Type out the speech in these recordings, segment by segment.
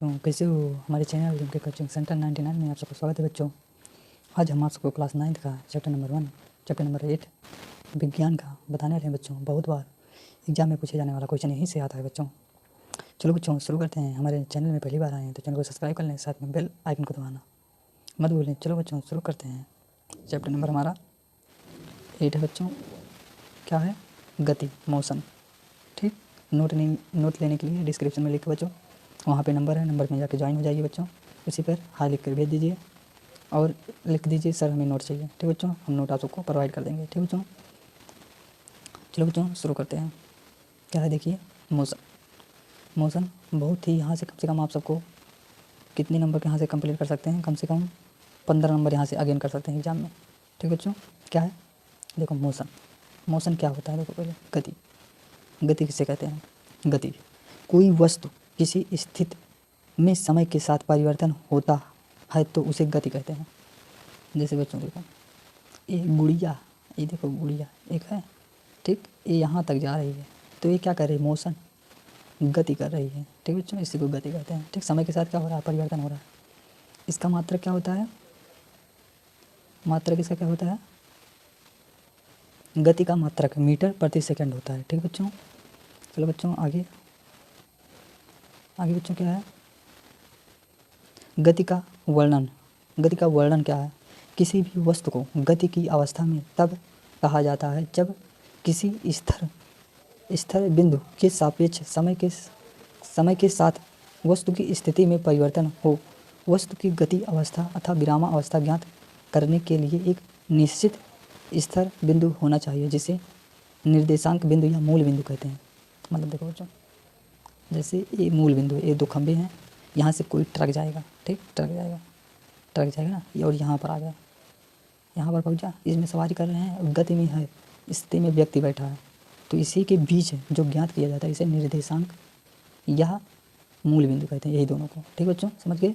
तो कैसे हो हमारे चैनल जिनके कोचिंग सेंटर 99 में आप सबको स्वागत है बच्चों। आज हम आप सबको क्लास 9 का चैप्टर नंबर 1 चैप्टर नंबर 8 विज्ञान का बताने वाले हैं बच्चों। बहुत बार एग्जाम में पूछे जाने वाला क्वेश्चन यहीं से आता है बच्चों। चलो बच्चों शुरू करते हैं। हमारे चैनल में पहली बार आए हैं तो चैनल को सब्सक्राइब कर लें, साथ में बेल आइकन को दबाना मत भूलें। चलो बच्चों शुरू करते हैं। चैप्टर नंबर हमारा 8 है बच्चों। क्या है? गति, मोशन। ठीक, नोट लेने के लिए डिस्क्रिप्शन में लिख बच्चों, वहाँ पे नंबर है, नंबर में जाके ज्वाइन हो जाइए बच्चों। उसी पर हाई लिख कर भेज दीजिए और लिख दीजिए सर हमें नोट चाहिए। ठीक बच्चों, हम नोट आप सबको प्रोवाइड कर देंगे। ठीक बच्चों, चलो बच्चों शुरू करते हैं। क्या है देखिए, मोशन। मोशन बहुत ही यहाँ से कम आप सबको कितने नंबर के यहाँ से कंप्लीट कर सकते हैं? कम से कम 15 नंबर यहाँ से अगेन कर सकते हैं एग्जाम में। ठीक बच्चों, क्या है देखो मोशन। मोशन क्या होता है देखो पहले, गति। गति किसे कहते हैं? गति कोई वस्तु किसी स्थिति में समय के साथ परिवर्तन होता है तो उसे गति कहते हैं। जैसे बच्चों देखो, ये गुड़िया, ये देखो गुड़िया एक है, ठीक, ये यहाँ तक जा रही है तो ये क्या कर रही है? मोशन, गति कर रही है। ठीक बच्चों, इसी को गति कहते हैं। ठीक, समय के साथ क्या हो रहा है? परिवर्तन हो रहा है। इसका मात्रक क्या होता है? मात्रक इसका क्या होता है? गति का मात्रक मीटर प्रति सेकंड होता है। ठीक बच्चों, चलो बच्चों आगे बच्चों क्या है? गति का वर्णन। गति का वर्णन क्या है? किसी भी वस्तु को गति की अवस्था में तब कहा जाता है जब किसी स्थिर बिंदु के सापेक्ष समय के साथ वस्तु की स्थिति में परिवर्तन हो। वस्तु की गति अवस्था अथवा विरामावस्था ज्ञात करने के लिए एक निश्चित स्थिर बिंदु होना चाहिए, जिसे निर्देशांक बिंदु या मूल बिंदु कहते हैं। मतलब देखो बच्चों, जैसे ये मूल बिंदु है, ये दो खंभे हैं, यहाँ से कोई ट्रक जाएगा, ठीक, ट्रक जाएगा ना, ये और यहाँ पर आ गया, यहाँ पर पहुँचा, इसमें सवारी कर रहे हैं, गति में है, स्थिति में व्यक्ति बैठा है, तो इसी के बीच जो ज्ञात किया जाता है इसे निर्देशांक या मूल बिंदु कहते हैं, यही दोनों को। ठीक बच्चों, समझ गए?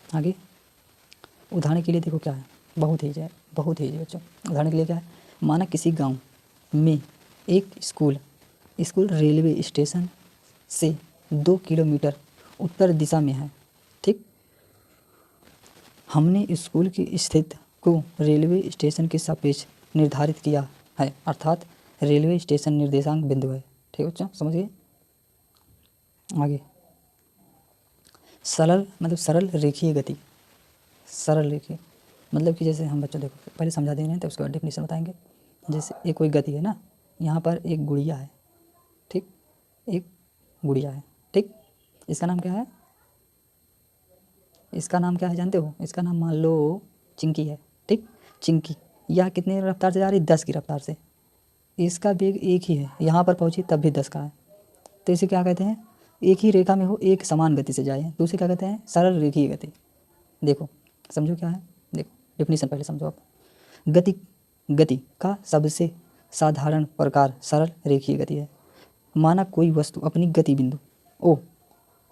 आगे उदाहरण के लिए देखो क्या है, बहुत ही बच्चों। उदाहरण के लिए क्या है? माना किसी गाँव में एक स्कूल रेलवे स्टेशन से 2 किलोमीटर उत्तर दिशा में है। ठीक, हमने स्कूल की स्थिति को रेलवे स्टेशन के सापेक्ष निर्धारित किया है, अर्थात रेलवे स्टेशन निर्देशांक बिंदु है। ठीक बच्चों, समझ गए? आगे सरल रेखीय गति। सरल रेखीय मतलब कि जैसे हम बच्चों देखो पहले समझा दे रहे हैं तो उसके बाद डेफिनेशन बताएंगे। जैसे ये कोई गति है ना, यहाँ पर एक गुड़िया है, ठीक, एक गुड़िया है, ठीक, इसका नाम क्या है? इसका नाम क्या है जानते हो? इसका नाम मान लो चिंकी है, ठीक, चिंकी। यह कितने रफ्तार से जा रही है? 10 की रफ्तार से। इसका वेग एक ही है, यहाँ पर पहुँची तब भी 10 का है, तो इसे क्या कहते हैं? एक ही रेखा में हो, एक समान गति से जाए, तो उसे क्या कहते हैं? सरल रेखीय गति। देखो समझो क्या है, देखो डेफिनेशन पहले समझो आप। गति का सबसे साधारण प्रकार सरल रेखीय गति है। माना कोई वस्तु अपनी गति बिंदु ओ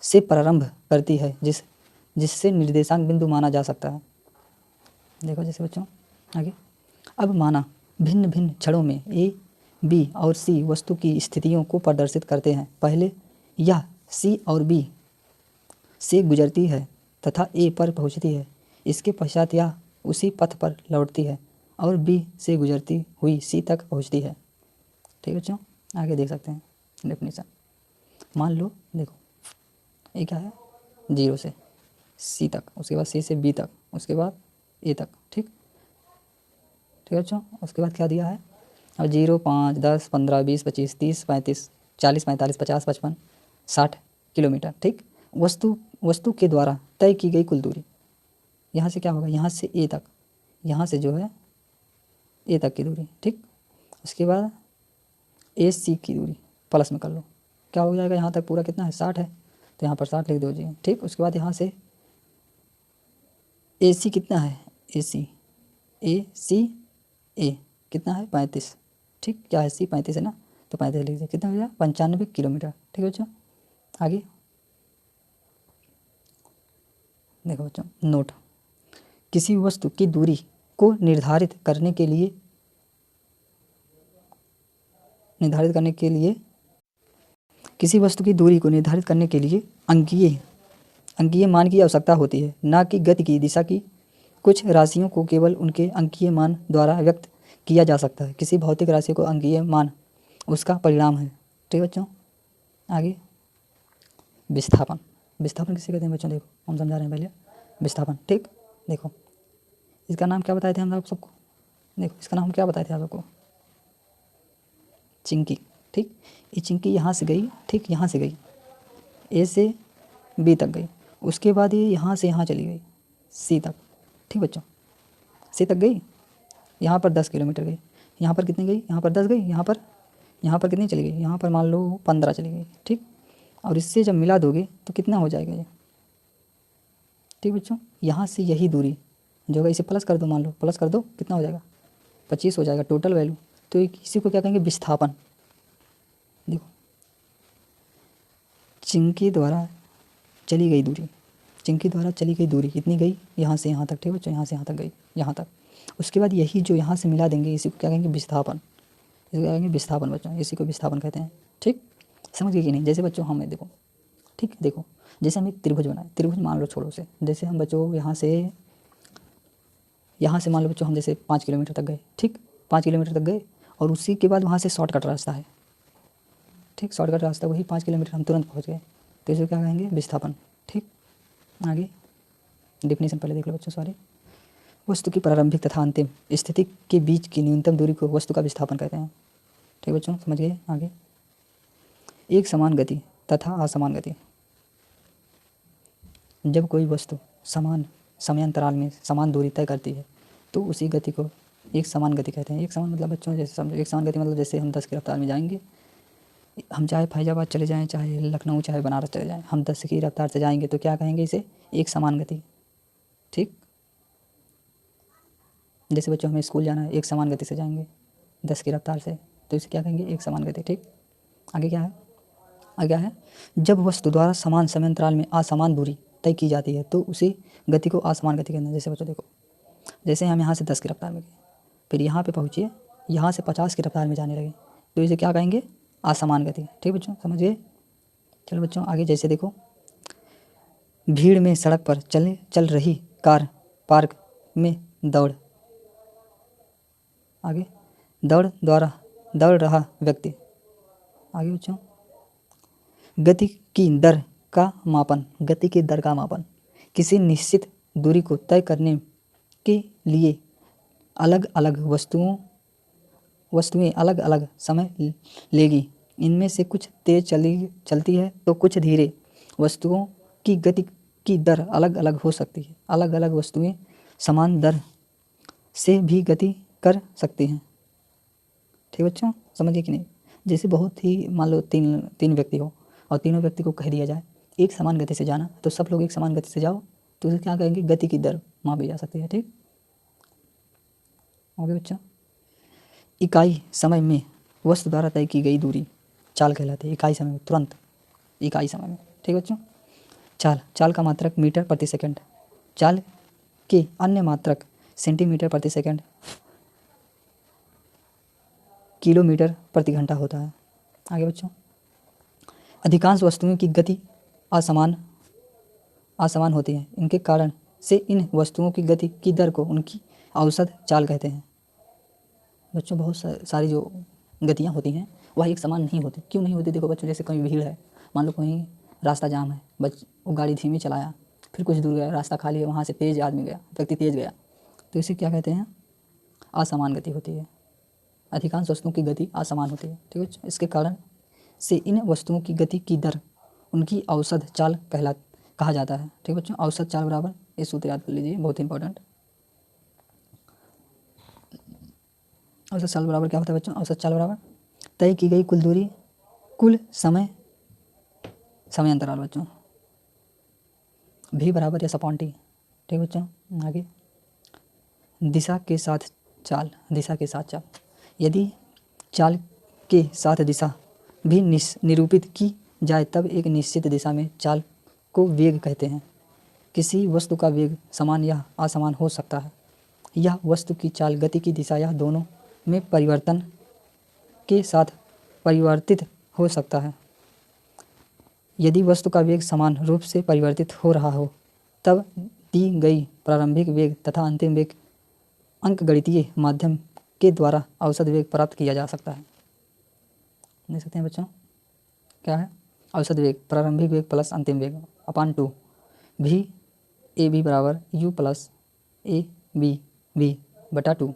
से प्रारंभ करती है जिससे निर्देशांक बिंदु माना जा सकता है। देखो जैसे बच्चों आगे, अब माना भिन्न भिन्न क्षणों में ए, बी और सी वस्तु की स्थितियों को प्रदर्शित करते हैं। पहले यह सी और बी से गुजरती है तथा ए पर पहुंचती है। इसके पश्चात यह उसी पथ पर लौटती है और बी से गुजरती हुई सी तक पहुंचती है। ठीक बच्चों, आगे देख सकते हैं डेफिनेशन। मान लो देखो ये क्या है? 0 से सी तक, उसके बाद सी से बी तक, उसके बाद ए तक। ठीक बच्चों, उसके बाद क्या दिया है? अब 0, 5, 10, 15, 20, 25, 30, 35, 40, 45, 50, 55, 60 किलोमीटर। ठीक, वस्तु के द्वारा तय की गई कुल दूरी। यहाँ से क्या होगा? यहाँ से ए तक, यहाँ से जो है ए तक की दूरी। ठीक, उसके बाद ए सी की दूरी प्लस में कर लो, क्या हो जाएगा? यहाँ तक पूरा कितना है? 60 है, तो यहाँ पर 60 लिख दो जी। ठीक, उसके बाद यहाँ से ए सी कितना है? ए कितना है? 35। ठीक, क्या है? सी 35 है ना, तो 35 लिख दे, कितना हो जाएगा? 95 किलोमीटर। ठीक है बच्चों, आगे देखो बच्चों नोट। किसी वस्तु की दूरी को निर्धारित करने के लिए किसी वस्तु की दूरी को निर्धारित करने के लिए अंकीय अंकीय मान की आवश्यकता होती है, ना कि गति की दिशा की। कुछ राशियों को केवल उनके अंकीय मान द्वारा व्यक्त किया जा सकता है। किसी भौतिक राशि को अंकीय मान उसका परिणाम है। ठीक है बच्चों, आगे विस्थापन। विस्थापन किसे कहते हैं बच्चों? देखो हम समझा रहे हैं पहले विस्थापन। ठीक, देखो इसका नाम क्या बताए थे हम आप सबको? देखो इसका नाम क्या बताए थे आप सबको? चिंकी। ठीक, ये चिंकी यहाँ से गई, ठीक यहाँ से गई, ए से बी तक गई, उसके बाद ये यहाँ से यहाँ चली गई सी तक। ठीक बच्चों, सी तक गई, यहाँ पर 10 किलोमीटर गई, यहाँ पर कितनी गई? यहाँ पर 10 गई, यहाँ पर कितनी चली गई? यहाँ पर मान लो 15 चली गई। ठीक, और इससे जब मिला दोगे तो कितना हो जाएगा ये? ठीक बच्चों, यहाँ से यही दूरी जो होगा इसे प्लस कर दो, मान लो प्लस कर दो, कितना हो जाएगा? 25 हो जाएगा टोटल वैल्यू। तो इसी को क्या कहेंगे? विस्थापन। देखो चिंकी द्वारा चली गई दूरी, चिंकी द्वारा चली गई दूरी कितनी गई? यहाँ से यहाँ तक। ठीक बच्चों, यहाँ से यहाँ तक गई, यहाँ तक। उसके बाद यही जो यहाँ से मिला देंगे इसी को क्या कहेंगे? विस्थापन। इसको क्या कहेंगे? विस्थापन बच्चों, इसी को विस्थापन कहते हैं। ठीक, समझ गए कि नहीं? जैसे बच्चों हमें देखो, ठीक देखो, जैसे हम एक त्रिभुज बनाए, त्रिभुज मान लो छोड़ो से, जैसे हम बच्चों यहाँ से मान लो बच्चों हम जैसे 5 किलोमीटर तक गए। ठीक, 5 किलोमीटर तक गए और उसी के बाद वहाँ से शॉर्टकट रास्ता है। ठीक, शॉर्टकट रास्ता वही 5 किलोमीटर हम तुरंत पहुँच गए, तो इसे क्या कहेंगे? विस्थापन। ठीक, आगे डिफिनीशन पहले देख लो बच्चों, सॉरी। वस्तु की प्रारंभिक तथा अंतिम स्थिति के बीच की न्यूनतम दूरी को वस्तु का विस्थापन कहते हैं। ठीक बच्चों, समझ गए? आगे एक समान गति तथा असमान गति। जब कोई वस्तु समान समयांतराल में समान दूरी तय करती है तो उसी गति को एक समान गति कहते हैं। एक समान मतलब बच्चों जैसे समझो, एक समान गति मतलब जैसे हम 10 की रफ्तार में जाएंगे, हम चाहे फैजाबाद चले जाएं, चाहे लखनऊ, चाहे बनारस चले जाएं, हम 10 की रफ्तार से जाएंगे तो क्या कहेंगे? इसे एक समान गति। ठीक, जैसे बच्चों हमें स्कूल जाना है, एक समान गति से जाएंगे 10 की रफ्तार से, तो इसे क्या कहेंगे? एक समान गति। ठीक, आगे क्या है? आगे है जब वस्तु द्वारा समान समयांतराल में असमान दूरी तय की जाती है तो उसी गति को असमान गति कहते हैं। जैसे बच्चों देखो, जैसे हम यहाँ से 10 की रफ्तार में गए, फिर यहाँ पे पहुँचे, यहाँ से 50 की रफ्तार में जाने लगे, तो इसे क्या कहेंगे? असमान गति। ठीक बच्चों, समझ गए? चलो बच्चों आगे, जैसे देखो भीड़ में सड़क पर चल रही कार, पार्क में दौड़, आगे दौड़ रहा व्यक्ति, आगे बच्चों गति की दर का मापन, गति की दर का मापन किसी निश्चित दूरी को तय करने के लिए अलग अलग वस्तुएं अलग अलग समय लेगी। इनमें से कुछ तेज चलती है तो कुछ धीरे। वस्तुओं की गति की दर अलग अलग हो सकती है। अलग अलग वस्तुएं समान दर से भी गति कर सकती हैं। ठीक बच्चों, समझिए कि नहीं? जैसे बहुत ही मान लो तीन व्यक्ति हो और तीनों व्यक्ति को कह दिया जाए एक समान गति से जाना, तो सब लोग एक समान गति से जाओ, तो उसे क्या कहेंगे? गति की दर मापी जा सकती है। ठीक, ओके बच्चों। इकाई समय में वस्तु द्वारा तय की गई दूरी चाल कहलाती है। इकाई समय में, तुरंत, इकाई समय में। ठीक बच्चों, चाल का मात्रक मीटर प्रति सेकंड, चाल के अन्य मात्रक सेंटीमीटर प्रति सेकंड, किलोमीटर प्रति घंटा होता है। आगे बच्चों, अधिकांश वस्तुओं की गति असमान होती है। इनके कारण से इन वस्तुओं की गति की दर को उनकी औसत चाल कहते हैं। बच्चों बहुत सारी जो गतियाँ होती हैं वह एक समान नहीं होती। क्यों नहीं होती? देखो बच्चों, जैसे कहीं भीड़ है, मान लो कहीं रास्ता जाम है, वो गाड़ी धीमी चलाया, फिर कुछ दूर गया, रास्ता खाली है, वहाँ से तेज आदमी गया, व्यक्ति तेज गया, तो इसे क्या कहते हैं? असमान गति होती है। अधिकांश वस्तुओं की गति असमान होती है। ठीक है, इसके कारण से इन वस्तुओं की गति की दर उनकी औसत चाल कहा जाता है। ठीक बच्चों, औसत चाल बराबर, ये सूत्र याद कर लीजिए, बहुत इंपॉर्टेंट। औसत चाल बराबर क्या होता है बच्चों? औसत चाल बराबर तय की गई कुल दूरी कुल समयांतराल बच्चों, भी बराबर एस अपॉन टी। ठीक बच्चों, आगे दिशा के साथ चाल। यदि चाल के साथ दिशा भी निरूपित की जाए तब एक निश्चित दिशा में चाल को वेग कहते हैं। किसी वस्तु का वेग समान या असमान हो सकता है। यह वस्तु की चाल, गति की दिशा या दोनों में परिवर्तन के साथ परिवर्तित हो सकता है। यदि वस्तु का वेग समान रूप से परिवर्तित हो रहा हो तब दी गई प्रारंभिक वेग तथा अंतिम वेग अंकगणितीय माध्यम के द्वारा औसत वेग प्राप्त किया जा सकता है। देख सकते हैं बच्चों, क्या है औसत वेग, प्रारंभिक वेग प्लस अंतिम वेग अपान 2 भी ए बी बराबर U plus A B B बटा 2,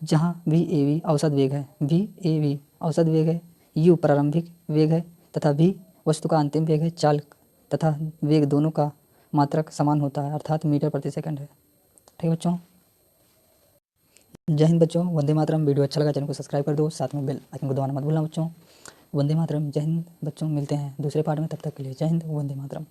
जहाँ भी ए बी औसत वेग है, भी ए बी औसत वेग है, यू प्रारंभिक वेग है तथा भी वस्तु का अंतिम वेग है। चाल तथा वेग दोनों का मात्रक समान होता है अर्थात मीटर प्रति सेकंड है। ठीक है बच्चों, जय हिंद बच्चों, वंदे मातरम। वीडियो अच्छा लगा चैनल को सब्सक्राइब कर दो, साथ में बेल आइकन को दबाना मत भूलना बच्चों। वंदे मातरम, जय हिंद बच्चों, मिलते हैं दूसरे पार्ट में, तब तक के लिए जय हिंद, वंदे मातरम।